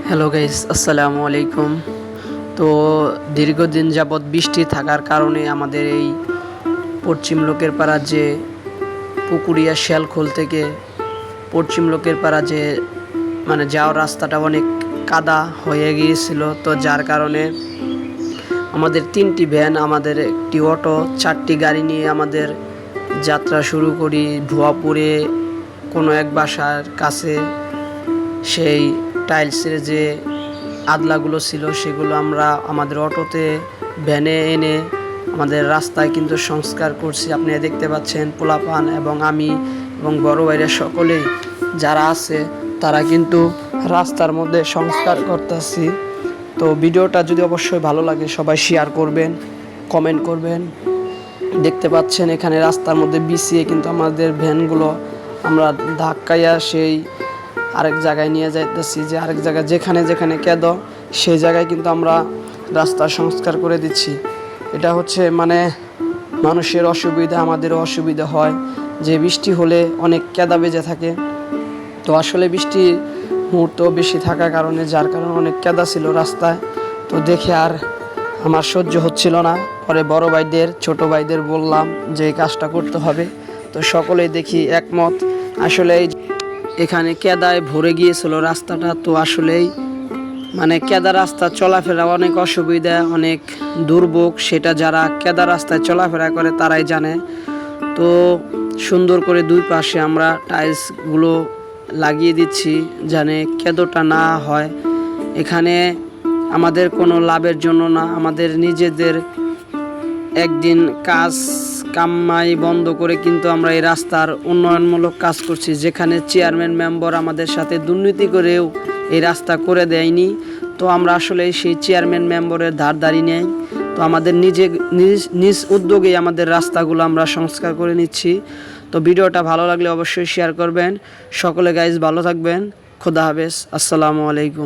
Hello guys, আসসালামু আলাইকুম। তো দীর্ঘদিন যাবৎ বৃষ্টি থাকার কারণে আমাদের এই পশ্চিম লোকের পাড়া যে পুকুরিয়া শ্যালখোল থেকে পশ্চিম লোকের পাড়া যে যাওয়ার রাস্তাটা অনেক কাদা হয়ে গিয়েছিল। তো যার কারণে আমাদের 3টি ভ্যান, আমাদের একটি অটো, 4টি গাড়ি নিয়ে আমাদের যাত্রা শুরু করি ভুয়াপুরে কোনো এক বাসার কাছে। সেই টাইলসের যে আদলাগুলো ছিল সেগুলো আমরা আমাদের অটোতে ভ্যানে এনে আমাদের রাস্তায় কিন্তু সংস্কার করছি। আপনারা দেখতে পাচ্ছেন পোলাপান এবং আমি এবং বড় ভাইরা সকলে যারা আছে তারা কিন্তু রাস্তার মধ্যে সংস্কার করতেছি। তো ভিডিওটা যদি অবশ্যই ভালো লাগে সবাই শেয়ার করবেন, কমেন্ট করবেন। দেখতে পাচ্ছেন এখানে রাস্তার মধ্যে বিছিয়ে কিন্তু আমাদের ভ্যানগুলো আমরা ধাক্কাইয়া সেই আরেক জায়গায় নিয়ে যাইতেছি, যে আরেক জায়গায় যেখানে যেখানে কেদো সেই জায়গায় কিন্তু আমরা রাস্তা সংস্কার করে দিচ্ছি। এটা হচ্ছে মানুষের অসুবিধা, আমাদেরও অসুবিধা হয় যে বৃষ্টি হলে অনেক কেদা বেজে থাকে। তো আসলে বৃষ্টির মুহূর্ত বেশি থাকার কারণে যার কারণে অনেক কেদা ছিল রাস্তায়। তো দেখে আর আমার সহ্য হচ্ছিল না। পরে বড় ভাইদের ছোট ভাইদের বললাম যে এই কাজটা করতে হবে। তো সকলেই দেখি একমত। আসলে এখানে কেদায় ভরে গিয়েছিল রাস্তাটা। তো আসলেই কেদা রাস্তা চলাফেরা অনেক অসুবিধা, অনেক দুর্ভোগ, সেটা যারা কেদা রাস্তায় চলাফেরা করে তারাই জানে। তো সুন্দর করে দুই পাশে আমরা টাইলসগুলো লাগিয়ে দিচ্ছি যেন কেদোটা না হয়। এখানে আমাদের কোনো লাভের জন্য না, আমাদের নিজেদের একদিন কাজ কামাই বন্ধ করে কিন্তু আমরা এই রাস্তার উন্নয়নমূলক কাজ করছি, যেখানে চেয়ারম্যান মেম্বার আমাদের সাথে দুর্নীতি করেও এই রাস্তা করে দেয়নি। তো আমরা আসলে সেই চেয়ারম্যান মেম্বারের ধারধারি নেই। তো আমাদের নিজ উদ্যোগেই আমাদের রাস্তাগুলো আমরা সংস্কার করে নিচ্ছি। তো ভিডিওটা ভালো লাগলে অবশ্যই শেয়ার করবেন। সকলে গাইজ ভালো থাকবেন। খোদা হাফেজ, আসসালামু আলাইকুম।